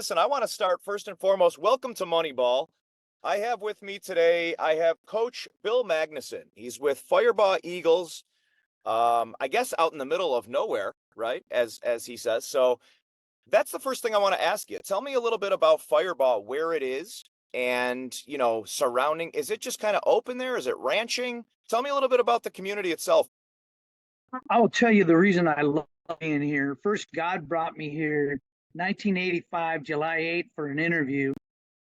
Listen, I want to start first and foremost. Welcome to Moneyball. I have with me today, I have Coach Bill Magnusson. He's with Firebaugh Eagles, I guess out in the middle of nowhere, right? As he says. So that's the first thing I want to ask you. Tell me a little bit about Firebaugh, where it is, and surrounding. Is it just kind of open there? Is it ranching? Tell me a little bit about the community itself. I'll tell you the reason I love being here. First, God brought me here 1985, July 8th for an interview.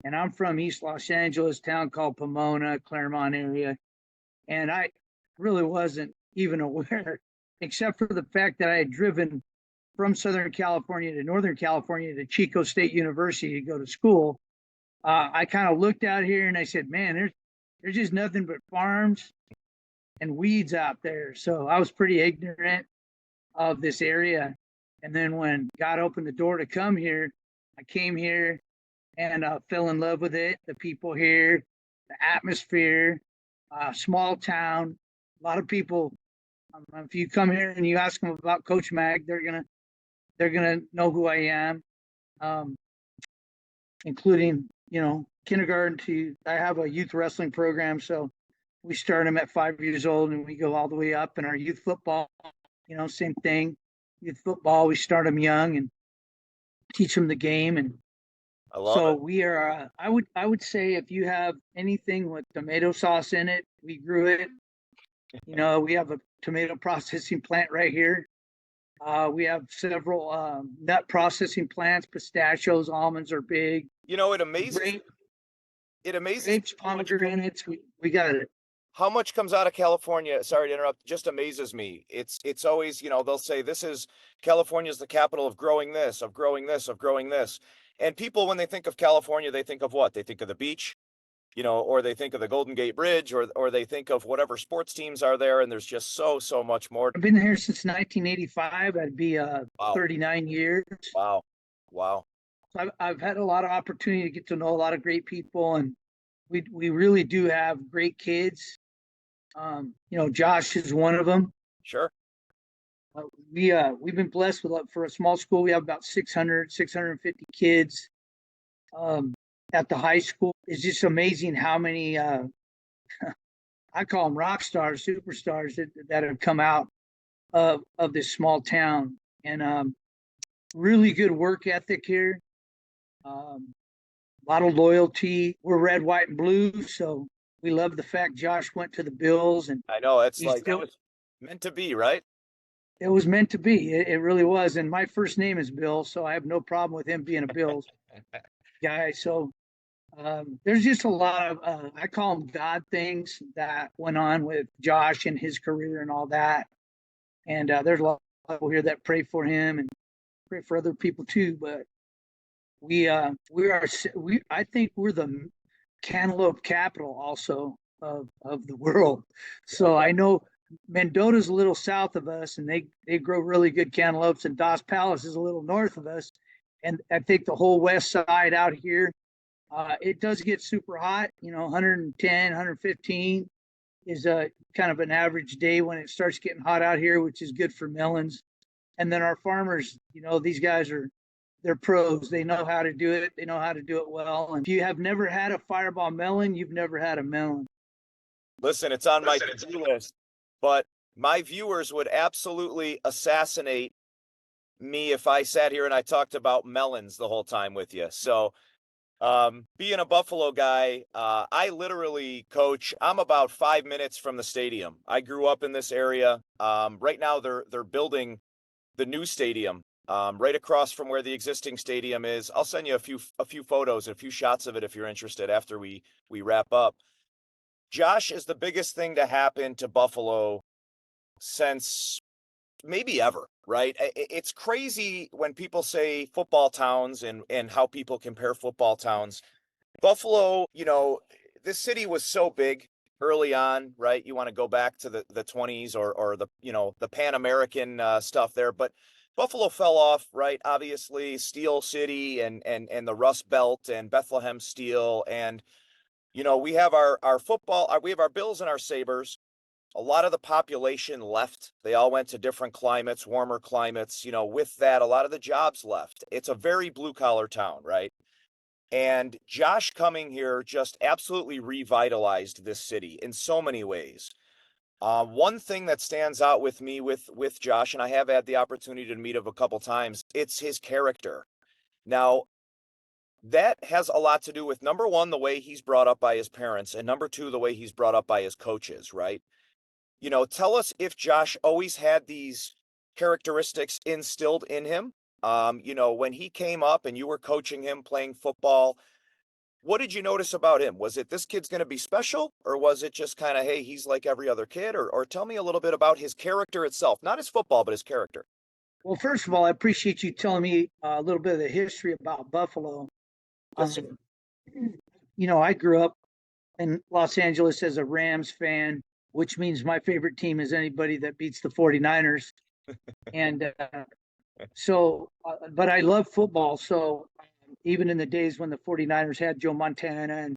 And I'm from East Los Angeles, town called Pomona, Claremont area. And I really wasn't even aware, except for the fact that I had driven from Southern California to Northern California to Chico State University to go to school. I kind of looked out here and I said, man, there's just nothing but farms and weeds out there. So I was pretty ignorant of this area. And then when God opened the door to come here, I came here and fell in love with it. The people here, the atmosphere, small town. A lot of people. If you come here and you ask them about Coach Mag, they're gonna know who I am, including kindergarten to. I have a youth wrestling program, so we start them at 5 years old and we go all the way up. And our youth football, same thing. Youth football, we start them young and teach them the game. And I love so it. we are. I would say if you have anything with tomato sauce in it, we grew it. We have a tomato processing plant right here. We have several nut processing plants. Pistachios, almonds are big. It amazes Grape, it amazes me grapes, how much comes pomegranates. We got it. how much comes out of California. Sorry to interrupt. Just amazes me. It's always, they'll say this is California's the capital of growing this, of growing this, of growing this. And people, when they think of California, they think of what? They think of the beach, or they think of the Golden Gate Bridge, or they think of whatever sports teams are there. And there's just so much more. I've been here since 1985. I'd be Wow. 39 years. Wow. Wow. So I've had a lot of opportunity to get to know a lot of great people, and we really do have great kids. Josh is one of them. Sure. We've been blessed with for a small school. We have about 650 kids at the high school. It's just amazing how many I call them rock stars, superstars that have come out of this small town, and really good work ethic here. A lot of loyalty. We're red, white, and blue, so we love the fact Josh went to the Bills, and I know it's he's like that still. was meant to be, right? It was meant to be. It really was. And my first name is Bill, so I have no problem with him being a Bills guy. So there's just a lot of, I call them God things that went on with Josh and his career and all that. And there's a lot of people here that pray for him and pray for other people too. But I think we're the cantaloupe capital also of the world. So I know Mendota's a little south of us, and they grow really good cantaloupes, and Dos Palace is a little north of us. And I think the whole west side out here, it does get super hot. 110, 115 is a kind of an average day when it starts getting hot out here, which is good for melons. And then our farmers, these guys they're pros. They know how to do it. They know how to do it well. And if you have never had a Firebaugh melon, you've never had a melon. Listen, it's on my to-do list, but my viewers would absolutely assassinate me if I sat here and I talked about melons the whole time with you. So, being a Buffalo guy, I literally coach. I'm about 5 minutes from the stadium. I grew up in this area. Right now they're building the new stadium, right across from where the existing stadium is. I'll send you a few photos and a few shots of it if you're interested after we wrap up. Josh is the biggest thing to happen to Buffalo since maybe ever, right? It's crazy when people say football towns and how people compare football towns. Buffalo, this city was so big early on, right? You want to go back to the 20s or the Pan American stuff there, but Buffalo fell off, right? Obviously, Steel City and the Rust Belt and Bethlehem Steel, and we have our football, we have our Bills and our Sabres. a lot of the population left. They all went to different climates, warmer climates. With that, a lot of the jobs left. It's a very blue collar town, right? And Josh coming here just absolutely revitalized this city in so many ways. One thing that stands out with me with Josh, and I have had the opportunity to meet him a couple times, it's his character. Now, that has a lot to do with, number one, the way he's brought up by his parents, and number two, the way he's brought up by his coaches, right? Tell us if Josh always had these characteristics instilled in him. When he came up and you were coaching him playing football, what did you notice about him? Was it this kid's going to be special, or was it just kind of, hey, he's like every other kid? Or tell me a little bit about his character itself, not his football, but his character. Well, first of all, I appreciate you telling me a little bit of the history about Buffalo. Yes, I grew up in Los Angeles as a Rams fan, which means my favorite team is anybody that beats the 49ers. And but I love football. So even in the days when the 49ers had Joe Montana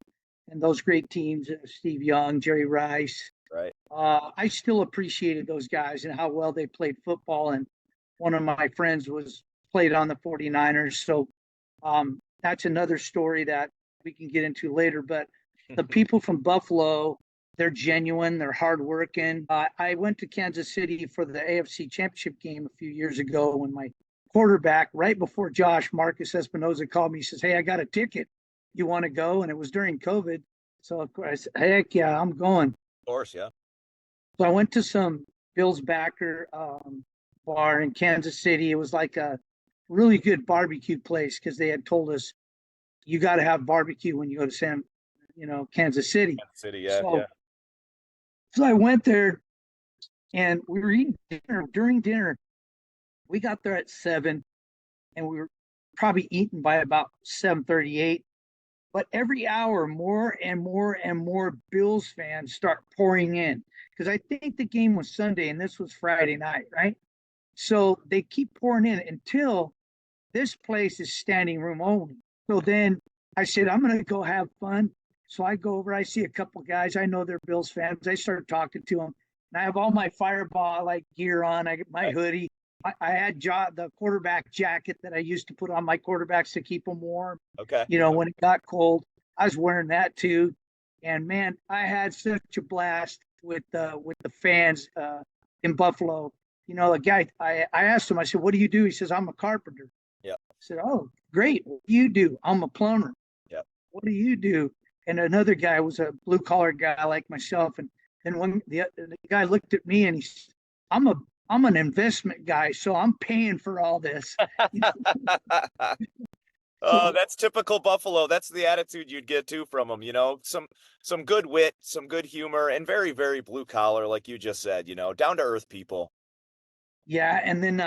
and those great teams, Steve Young, Jerry Rice, right. I still appreciated those guys and how well they played football. And one of my friends played on the 49ers. So that's another story that we can get into later. But the people from Buffalo, they're genuine, they're hardworking. I went to Kansas City for the AFC Championship game a few years ago when my quarterback, right before Josh, Marcus Espinoza, called me. He says, "Hey, I got a ticket. You want to go?" And it was during COVID. So, of course, I said, "Heck yeah, I'm going." Of course, yeah. So I went to some Bill's Backer bar in Kansas City. It was like a really good barbecue place because they had told us you got to have barbecue when you go to Kansas City. Kansas City, yeah. So I went there and we were eating dinner. During dinner, we got there at 7 and we were probably eating by about 7:38. But every hour, more and more and more Bills fans start pouring in because I think the game was Sunday and this was Friday night, right? So they keep pouring in until this place is standing room only. So then I said, I'm going to go have fun. So I go over, I see a couple guys. I know they're Bills fans. I start talking to them. And I have all my Firebaugh gear on. I get my hoodie. I had the quarterback jacket that I used to put on my quarterbacks to keep them warm. Okay. When it got cold, I was wearing that too. And man, I had such a blast with the fans in Buffalo. The guy, I asked him, I said, "What do you do?" He says, "I'm a carpenter." Yeah. I said, "Oh, great. What do you do?" "I'm a plumber." Yeah. "What do you do?" And another guy was a blue collar guy like myself. And when the guy looked at me and he said, I'm an investment guy, so I'm paying for all this. Oh, that's typical Buffalo. That's the attitude you'd get too from them, some good wit, some good humor, and very, very blue collar, like you just said, down to earth people. Yeah. And then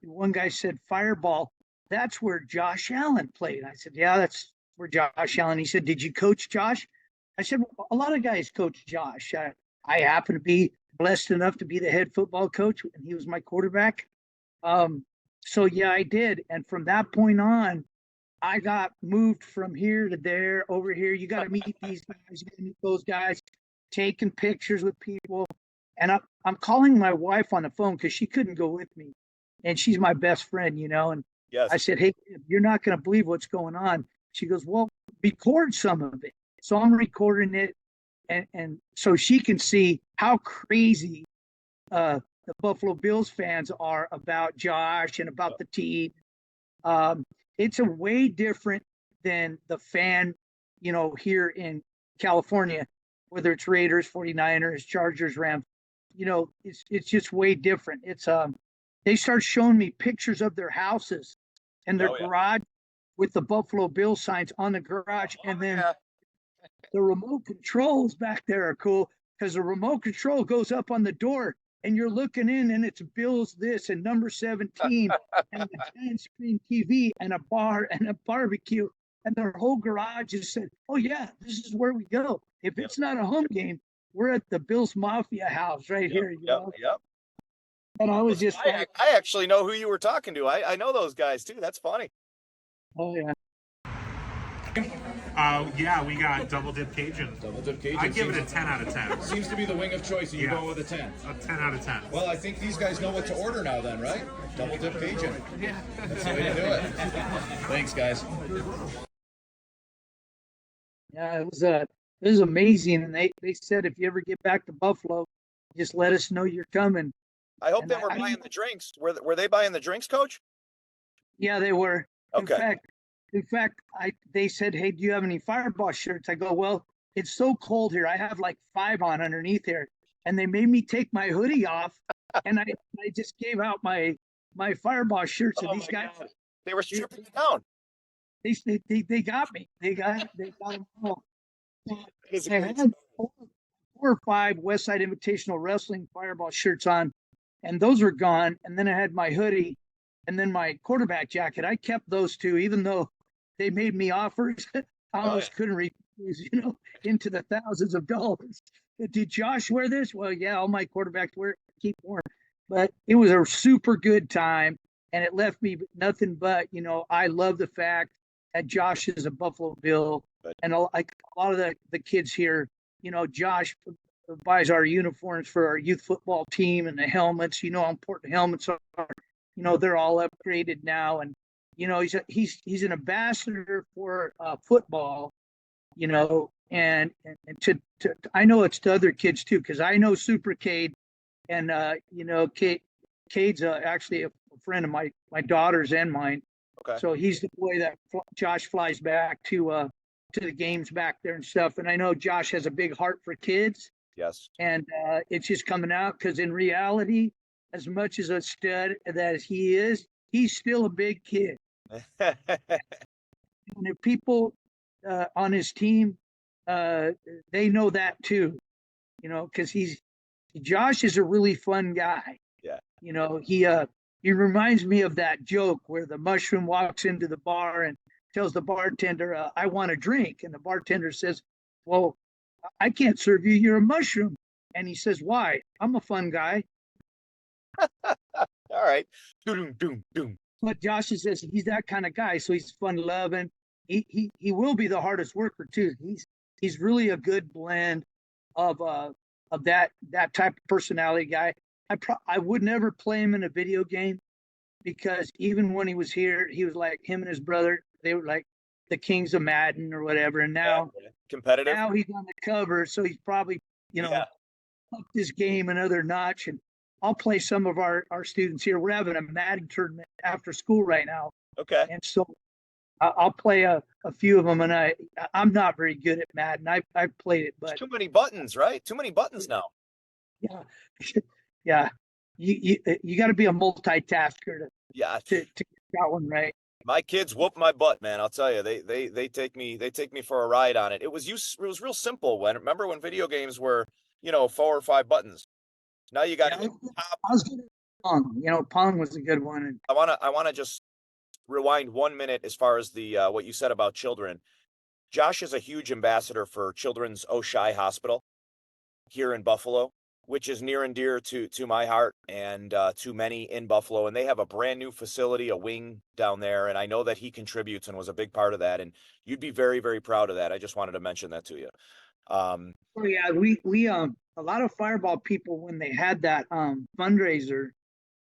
one guy said, "Firebaugh, that's where Josh Allen played." I said, "Yeah, that's where Josh Allen." He said, "Did you coach Josh?" I said, "Well, a lot of guys coach Josh. I happen to be blessed enough to be the head football coach, and he was my quarterback." So yeah, I did. And from that point on, I got moved from here to there, over here. You got to meet these guys, you got to meet those guys, taking pictures with people. And I'm calling my wife on the phone because she couldn't go with me. And she's my best friend, And Yes. I said, "Hey, you're not going to believe what's going on." She goes, "Well, record some of it." So I'm recording it. And so she can see how crazy the Buffalo Bills fans are about Josh and about the team. It's a way different than the fan, here in California, whether it's Raiders, 49ers, Chargers, Rams. It's just way different. It's they start showing me pictures of their houses and their garage with the Buffalo Bills signs on the garage, and then the remote controls back there are cool because the remote control goes up on the door and you're looking in and it's Bills this and number 17 and a giant screen TV and a bar and a barbecue. And their whole garage is said, "Oh yeah, this is where we go. If it's not a home game, we're at the Bills Mafia house right here." Yep. And I was just I actually know who you were talking to. I know those guys too. That's funny. Oh yeah. Yeah, we got double dip Cajun. Double dip Cajun. I give it a 10 out of 10. Seems to be the wing of choice, and you're Yeah. going with a 10. A 10 out of 10. Well, I think these guys know what to order now then, right? Double dip Cajun. Yeah. That's the way to do it. Thanks, guys. Yeah, it was amazing. And they said if you ever get back to Buffalo, just let us know you're coming. I hope And they were buying the drinks. Were they buying the drinks, Coach? Yeah, they were. Okay. In fact, they said, "Hey, do you have any Firebaugh shirts?" I go, "Well, it's so cold here. I have like 5 on underneath here." And they made me take my hoodie off, and I just gave out my Firebaugh shirts. And Oh these my guys, God. They were stripping you down. they got me. They got them all. It's a I great had 4 or 5 Westside Invitational Wrestling Firebaugh shirts on, and those were gone. And then I had my hoodie, and then my quarterback jacket. I kept those 2, even though they made me offers. I almost couldn't refuse, into the thousands of dollars. Did Josh wear this? Well, yeah, all my quarterbacks wear it, keep warm. But it was a super good time, and it left me nothing but, I love the fact that Josh is a Buffalo Bill, and like a lot of the kids here, Josh buys our uniforms for our youth football team and the helmets. You know how important helmets are. They're all upgraded now, and he's an ambassador for football. And to I know it's to other kids too, because I know Super Cade, and Cade's actually a friend of my daughter's and mine. Okay. So he's the boy that Josh flies back to the games back there and stuff. And I know Josh has a big heart for kids. Yes. And it's just coming out because in reality, as much as a stud that he is, he's still a big kid. And if people on his team, they know that too, because Josh is a really fun guy. Yeah. He reminds me of that joke where the mushroom walks into the bar and tells the bartender, "I want a drink," and the bartender says, "Well, I can't serve you. You're a mushroom." And he says, "Why? I'm a fun guy." All right. Doom, doom, doom. But Josh says he's that kind of guy, so he's fun loving. He will be the hardest worker too. He's really a good blend of that type of personality guy. I would never play him in a video game, because even when he was here, he was like, him and his brother, they were like the kings of Madden or whatever. And now competitive. Now he's on the cover, so he's probably upped his game another notch. And I'll play some of our students here. We're having a Madden tournament after school right now. Okay. And so I'll play a few of them, and I'm not very good at Madden. I've played it, but There's too many buttons, right? Too many buttons now. yeah, yeah. You got to be a multitasker to get that one right. My kids whoop my butt, man. I'll tell you, they take me for a ride on it. It was real simple remember when video games were 4 or 5 buttons. Now you got. I was good at Pong. Pong was a good one. And I wanna just rewind 1 minute as far as the what you said about children. Josh is a huge ambassador for Children's Oshai Hospital here in Buffalo, which is near and dear to my heart and to many in Buffalo. And they have a brand new facility, a wing down there. And I know that he contributes and was a big part of that. And you'd be very, very proud of that. I just wanted to mention that to you. yeah, we a lot of Firebaugh people, when they had that fundraiser,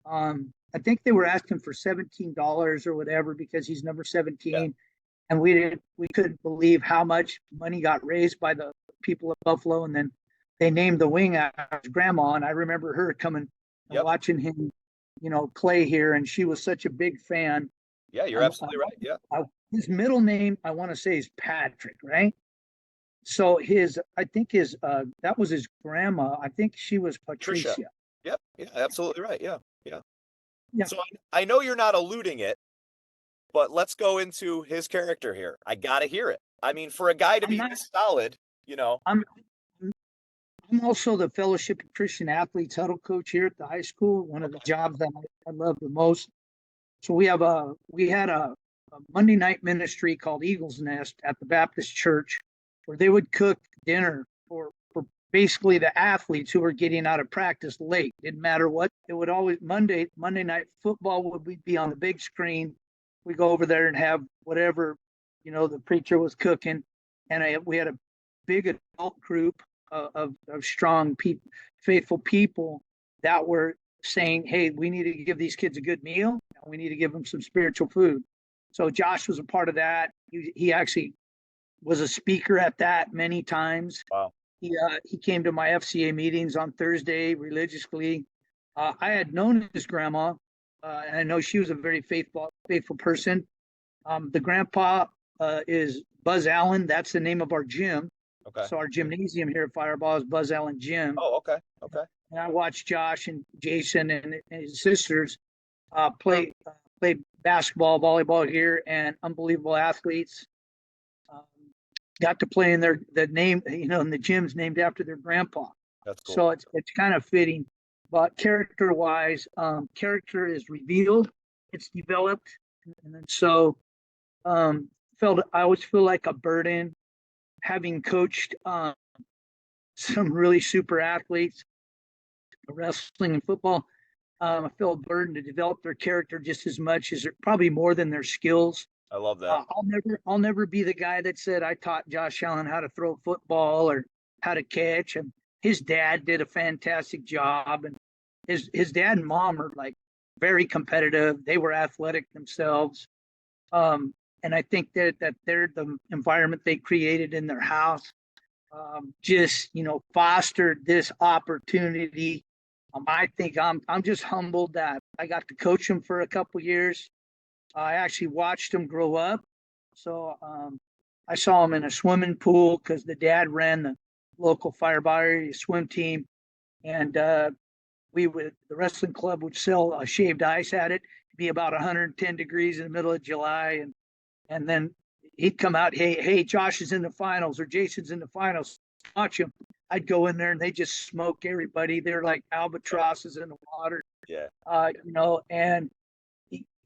I think they were asking for $17 or whatever because he's number 17. Yeah. And we couldn't believe how much money got raised by the people of Buffalo. And then they named the wing after his grandma, and I remember her coming and watching him, play here, and she was such a big fan. Yeah, you're absolutely right. Yeah. His middle name, I want to say, is Patrick, right? So that was his grandma. I think she was Patricia. Yep. Yeah, absolutely right. Yeah. Yeah. So I know you're not alluding it, but let's go into his character here. I got to hear it. I mean, for a guy to be this solid, I'm also the Fellowship of Christian Athletes huddle coach here at the high school. One of the jobs that I love the most. So we had a Monday night ministry called Eagle's Nest at the Baptist Church, where they would cook dinner for basically the athletes who were getting out of practice late. Didn't matter what. It would always Monday night football would be on the big screen. We go over there and have whatever the preacher was cooking, and we had a big adult group of strong people, faithful people that were saying, hey, we need to give these kids a good meal. We need to give them some spiritual food. So Josh was a part of that. He actually was a speaker at that many times. Wow. He came to my FCA meetings on Thursday religiously. I had known his grandma, and I know she was a very faithful person. The grandpa is Buzz Allen. That's the name of our gym. Okay. So our gymnasium here at Firebaugh is Buzz Allen Gym. Oh, okay. Okay. And I watched Josh and Jason and his sisters play basketball, volleyball here, and unbelievable athletes. Got to play in the name, in the gym's named after their grandpa. That's cool. So it's kind of fitting. But character-wise, character is revealed, it's developed, and then so I always feel like a burden having coached some really super athletes, wrestling and football. I feel a burden to develop their character just as much as probably more than their skills. I love that. I'll never be the guy that said I taught Josh Allen how to throw a football or how to catch. And his dad did a fantastic job, and his dad and mom are like very competitive. They were athletic themselves, and I think that they're the environment they created in their house just fostered this opportunity. I think I'm just humbled that I got to coach him for a couple years. I actually watched him grow up. So I saw him in a swimming pool because the dad ran the local Firebaugh area swim team. And the wrestling club would sell shaved ice at it. It'd be about 110 degrees in the middle of July. And then he'd come out, hey, Josh is in the finals or Jason's in the finals. Watch him. I'd go in there and they just smoke everybody. They're like albatrosses in the water. Yeah. And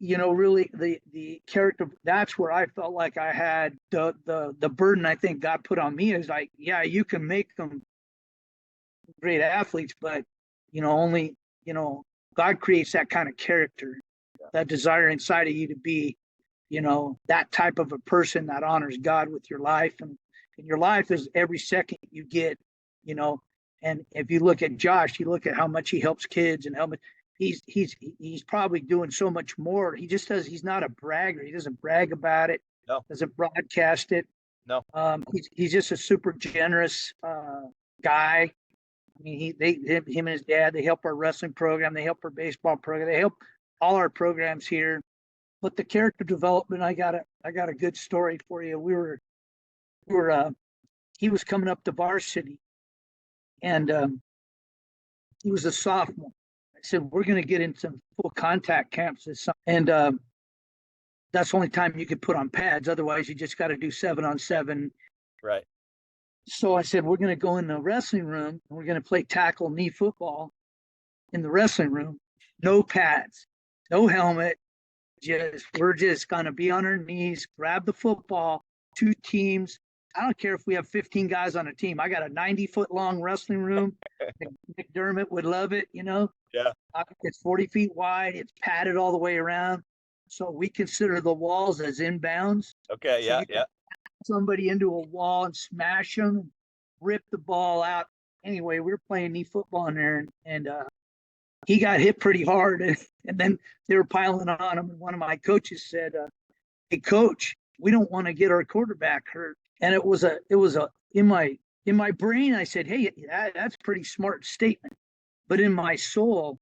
really the character, that's where I felt like I had the burden I think God put on me is like, yeah, you can make them great athletes, but only, God creates that kind of character, that desire inside of you to be, that type of a person that honors God with your life. And your life is every second you get, and if you look at Josh, you look at how much he helps kids and how much he's probably doing so much more. He's not a bragger. He doesn't brag about it. No. Doesn't broadcast it. No. He's just a super generous guy. I mean, him and his dad, they help our wrestling program. They help our baseball program. They help all our programs here. But the character development, I got a good story for you. He was coming up to varsity, and he was a sophomore. I said, we're going to get into full contact camps this summer. And that's the only time you could put on pads. Otherwise, you just got to do 7-on-7. Right. So I said, we're going to go in the wrestling room and we're going to play tackle knee football in the wrestling room. No pads, no helmet. We're just going to be on our knees, grab the football, 2 teams. I don't care if we have 15 guys on a team. I got a 90-foot long wrestling room. McDermott would love it, Yeah. It's 40 feet wide. It's padded all the way around. So we consider the walls as inbounds. Okay. So Yeah. somebody into a wall and smash them, and rip the ball out. Anyway, we were playing knee football in there, and he got hit pretty hard, and then they were piling on him. And one of my coaches said, "Hey, coach, we don't want to get our quarterback hurt." And it was in my brain, I said, "Hey, that's a pretty smart statement," but in my soul,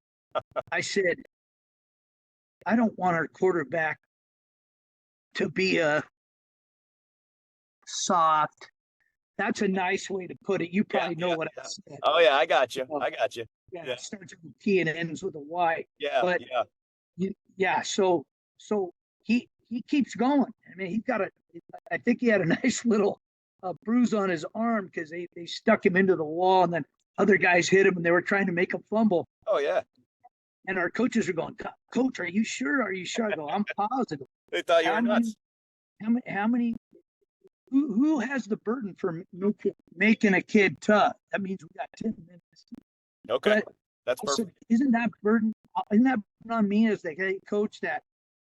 I said, "I don't want our quarterback to be a soft." That's a nice way to put it. You probably know what I said. Oh yeah, I got you. Yeah, Yeah. it starts with a T and ends with a Y. Yeah. But yeah. So he keeps going. I mean, I think he had a nice little bruise on his arm because they stuck him into the wall, and then other guys hit him, and they were trying to make a fumble. Oh yeah. And our coaches are going, "Coach, are you sure? Are you sure?" I go, "I'm positive." They thought you were nuts. How many? Who has the burden for making a kid tough? That means we got 10 minutes. Okay. But That's I said, perfect. isn't that burden on me as the head coach that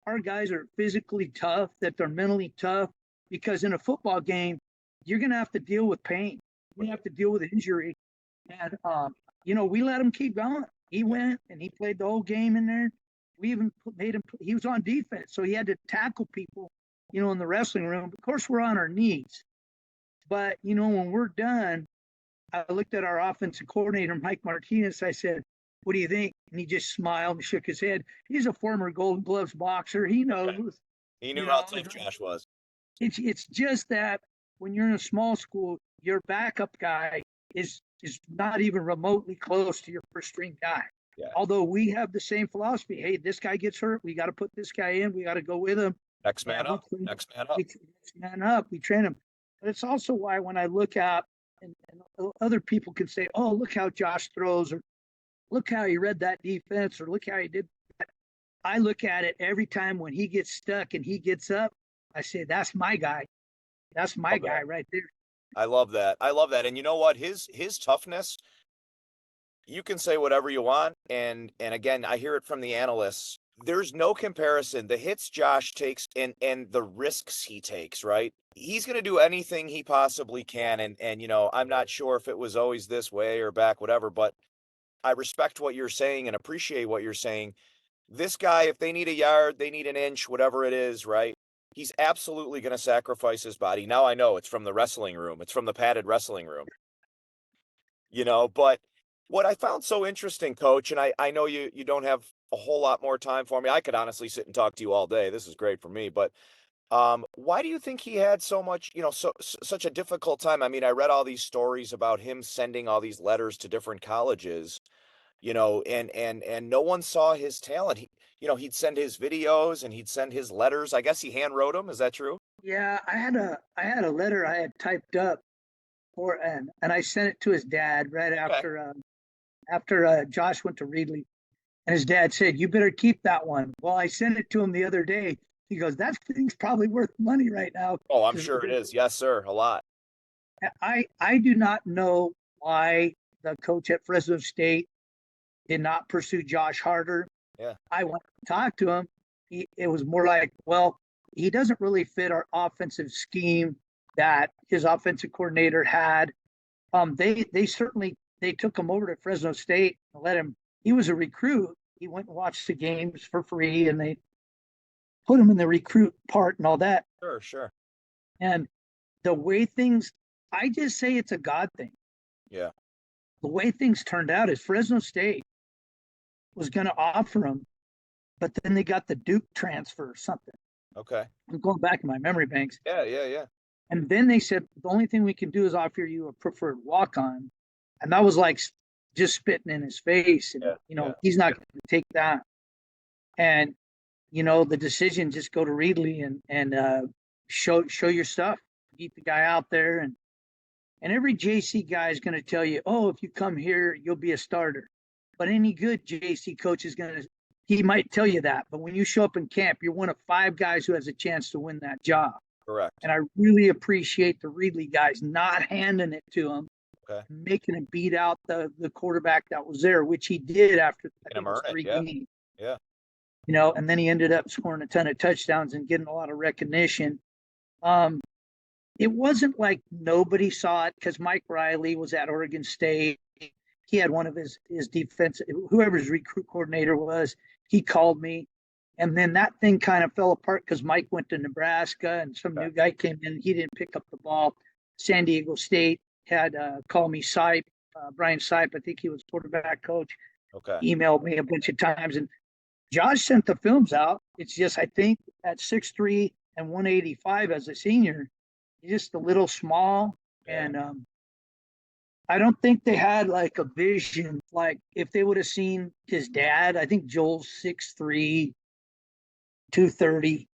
our guys are physically tough, that they're mentally tough? because in a football game, you're going to have to deal with pain. You have to deal with injury. And, we let him keep going. He went and he played the whole game in there. We even made him, he was on defense. So he had to tackle people, in the wrestling room. Of course, we're on our knees. But, when we're done, I looked at our offensive coordinator, Mike Martinez. I said, what do you think? And he just smiled and shook his head. He's a former Golden Gloves boxer. He knows. He knew how tough Josh was. It's just that when you're in a small school, your backup guy is not even remotely close to your first string guy. Yeah. Although we have the same philosophy. Hey, this guy gets hurt. We got to put this guy in. We got to go with him. Next man up. Next man up. Next man up. We train him. But it's also why when I look at, and other people can say, oh, look how Josh throws, or look how he read that defense, or look how he did that. I look at it every time when he gets stuck and he gets up. I say, that's my guy. That's my guy right there. I love that. And you know what? His toughness, you can say whatever you want. And again, I hear it from the analysts. There's no comparison. The hits Josh takes and the risks he takes, right? He's going to do anything he possibly can. And I'm not sure if it was always this way or back, whatever, but I respect what you're saying and appreciate what you're saying. This guy, if they need a yard, they need an inch, whatever it is, right? He's absolutely going to sacrifice his body. Now I know it's from the wrestling room. It's from the padded wrestling room. But what I found so interesting, Coach, and I know you don't have a whole lot more time for me. I could honestly sit and talk to you all day. This is great for me. But why do you think he had so much, such a difficult time? I mean, I read all these stories about him sending all these letters to different colleges, and no one saw his talent. He'd send his videos and he'd send his letters. I guess he hand wrote them. Is that true? Yeah, I had a letter I had typed up and I sent it to his dad right after Josh went to Reedley, and his dad said, "You better keep that one." Well, I sent it to him the other day. He goes, "That thing's probably worth money right now." Oh, I'm sure it is. Yes, sir. A lot. I do not know why the coach at Fresno State did not pursue Josh harder. Yeah. I went to talk to him. It was more like, well, he doesn't really fit our offensive scheme that his offensive coordinator had. They certainly took him over to Fresno State and let him. He was a recruit. He went and watched the games for free, and they put him in the recruit part and all that. Sure. And the way things, I just say it's a God thing. Yeah. The way things turned out is Fresno State was going to offer him, but then they got the Duke transfer or something. Okay. I'm going back in my memory banks. Yeah. And then they said, the only thing we can do is offer you a preferred walk-on. And that was like just spitting in his face. And, he's not going to take that. And, the decision, just go to Reedley and show your stuff. Keep the guy out there. And every JC guy is going to tell you, oh, if you come here, you'll be a starter. But any good JC coach he might tell you that. But when you show up in camp, you're one of 5 guys who has a chance to win that job. Correct. And I really appreciate the Reedley guys not handing it to him, making him beat out the quarterback that was there, which he did after 3 games. Yeah. And then he ended up scoring a ton of touchdowns and getting a lot of recognition. It wasn't like nobody saw it because Mike Riley was at Oregon State. He had one of his defense, whoever his recruit coordinator was, he called me. And then that thing kind of fell apart because Mike went to Nebraska and some new guy came in. He didn't pick up the ball. San Diego State had called me Sipe, Brian Sipe. I think he was quarterback coach. Okay. Emailed me a bunch of times. And Josh sent the films out. It's just, I think at 6'3" and 185 as a senior, he's just a little small. Yeah. And I don't think they had like a vision. Like if they would have seen his dad, I think Joel's 6'3", 230,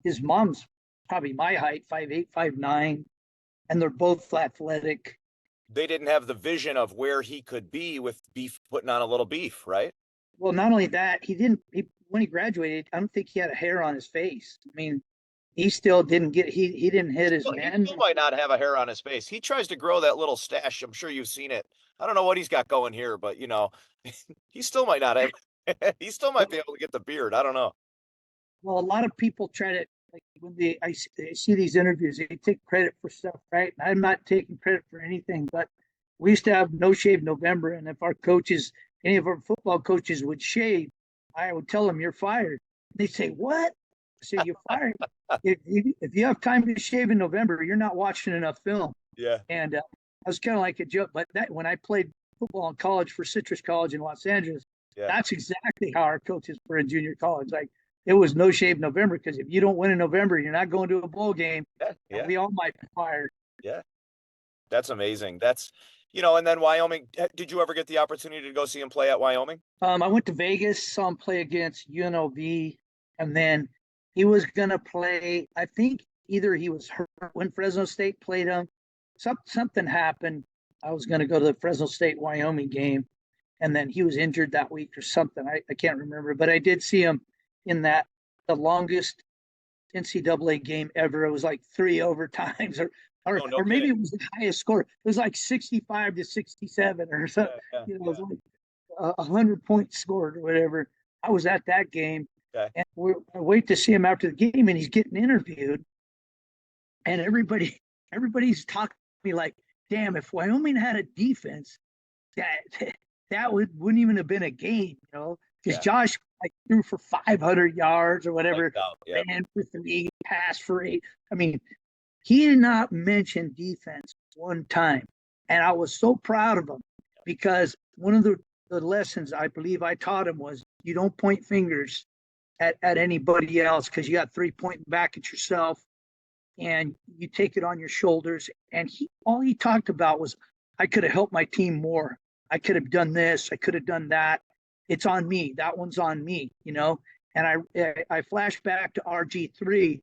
his mom's probably my height, 5'8", 5'9", and they're both athletic. They didn't have the vision of where he could be with beef, putting on a little beef, right? Well, not only that, when he graduated, I don't think he had a hair on his face. I mean, he still didn't he didn't hit his man. He still might not have a hair on his face. He tries to grow that little stash. I'm sure you've seen it. I don't know what he's got going here, but he still might not have. He still might be able to get the beard. I don't know. Well, a lot of people like when I see these interviews, they take credit for stuff, right? And I'm not taking credit for anything, but we used to have No Shave November, and if our coaches, any of our football coaches would shave, I would tell them, "You're fired." They say, "What?" I say, "You're fired. If you have time to shave in November, you're not watching enough film." Yeah. And I was kind of like a joke, but that when I played football in college for Citrus College in Los Angeles, Yeah. that's exactly how our coaches were in junior college. Like it was No Shave November, because if you don't win in November, you're not going to a bowl game. Yeah. And Yeah. we all might be fired. Yeah. That's amazing. That's, and then Wyoming, did you ever get the opportunity to go see him play at Wyoming? I went to Vegas, saw him play against UNLV, and then he was gonna play. I think either he was hurt when Fresno State played him. Something happened. I was gonna go to the Fresno State Wyoming game, and then he was injured that week or something. I can't remember, but I did see him in the longest NCAA game ever. It was like 3 overtimes, or Oh, no or maybe kidding. it was the highest score. It was like 65-67 or something. Yeah. It was like 100 points scored or whatever. I was at that game, Okay. and I wait to see him after the game, and he's getting interviewed, and everybody's talking to me like, "Damn, if Wyoming had a defense, that wouldn't even have been a game, because Yeah. Josh like threw for 500 yards or whatever, Like, yeah. ran for 3, passed for 8. I mean, he did not mention defense one time, and I was so proud of him, because one of the lessons I believe I taught him was you don't point fingers at anybody else, because you got 3 pointing back at yourself, and you take it on your shoulders. And all he talked about was, I could have helped my team more. I could have done this. I could have done that. It's on me. That one's on me, And I flash back to RG3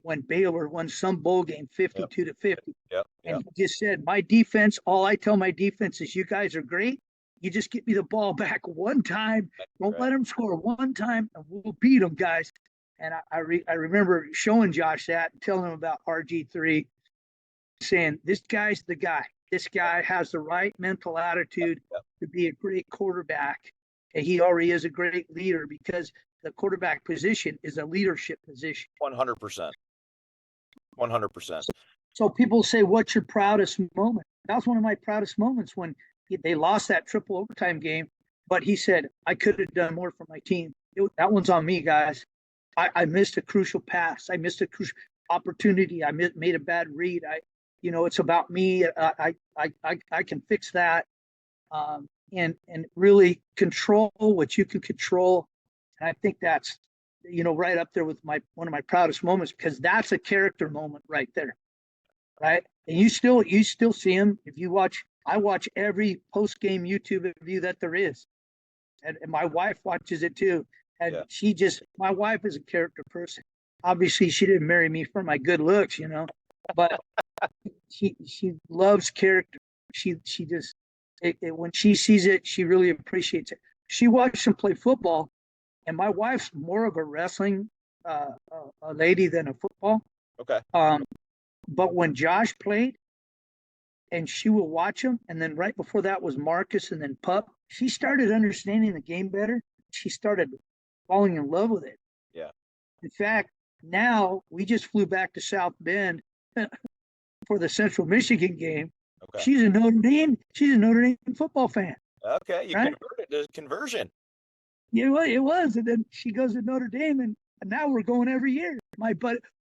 when Baylor won some bowl game 52-50. Yep. And he just said, my defense, all I tell my defense is, you guys are great. You just get me the ball back one time. Don't let them score one time, and we'll beat them, guys. And I remember showing Josh that and telling him about RG3, saying, this guy's the guy. This guy has the right mental attitude to be a great quarterback. And he already is a great leader, because the quarterback position is a leadership position. 100%. 100%. So people say, what's your proudest moment? That was one of my proudest moments, when they lost that triple overtime game. But he said, I could have done more for my team. That one's on me, guys. I missed a crucial pass. I missed a crucial opportunity. I made a bad read. It's about me. I can fix that, and really control what you can control. And I think that's, right up there with one of my proudest moments, because that's a character moment right there, right? And you still see him if you watch. I watch every post game YouTube review that there is, and my wife watches it too. And my wife is a character person. Obviously, she didn't marry me for my good looks, but she loves character. She just, when she sees it, she really appreciates it. She watched him play football, and my wife's more of a wrestling a lady than a football. Okay. But when Josh played, and she will watch him, and then right before that was Marcus, and then Pup, she started understanding the game better. She started falling in love with it. Yeah. In fact, now we just flew back to South Bend for the Central Michigan game. Okay. She's a Notre Dame football fan. Okay. You right? converted. There's conversion. Yeah, it was. And then she goes to Notre Dame, and now we're going every year. One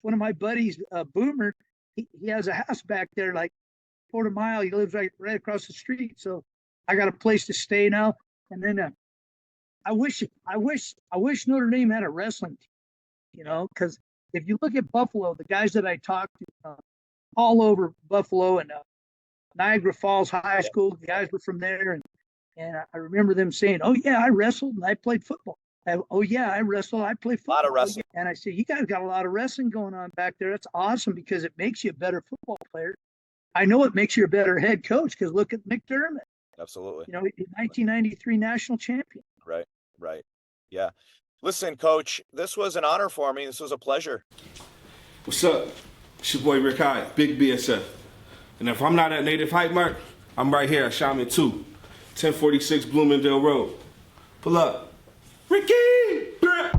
of my buddies, Boomer, he has a house back there, like quarter mile. He lives right across the street. So I got a place to stay now. And then I wish Notre Dame had a wrestling team, because if you look at Buffalo, the guys that I talked to all over Buffalo and Niagara Falls High School, the guys were from there. And I remember them saying, oh, yeah, I wrestled and I played football. Oh, yeah, I wrestled. I played football. A lot of wrestling. And I said, you guys got a lot of wrestling going on back there. That's awesome, because it makes you a better football player. I know it makes you a better head coach, because look at McDermott. Absolutely. 1993 national champion. Right. Yeah. Listen, Coach, this was an honor for me. This was a pleasure. What's up? It's your boy Rick Hyde, Big BSF. And if I'm not at Native Hype Mark, I'm right here at Shaman 2, 1046 Bloomingdale Road. Pull up. Ricky!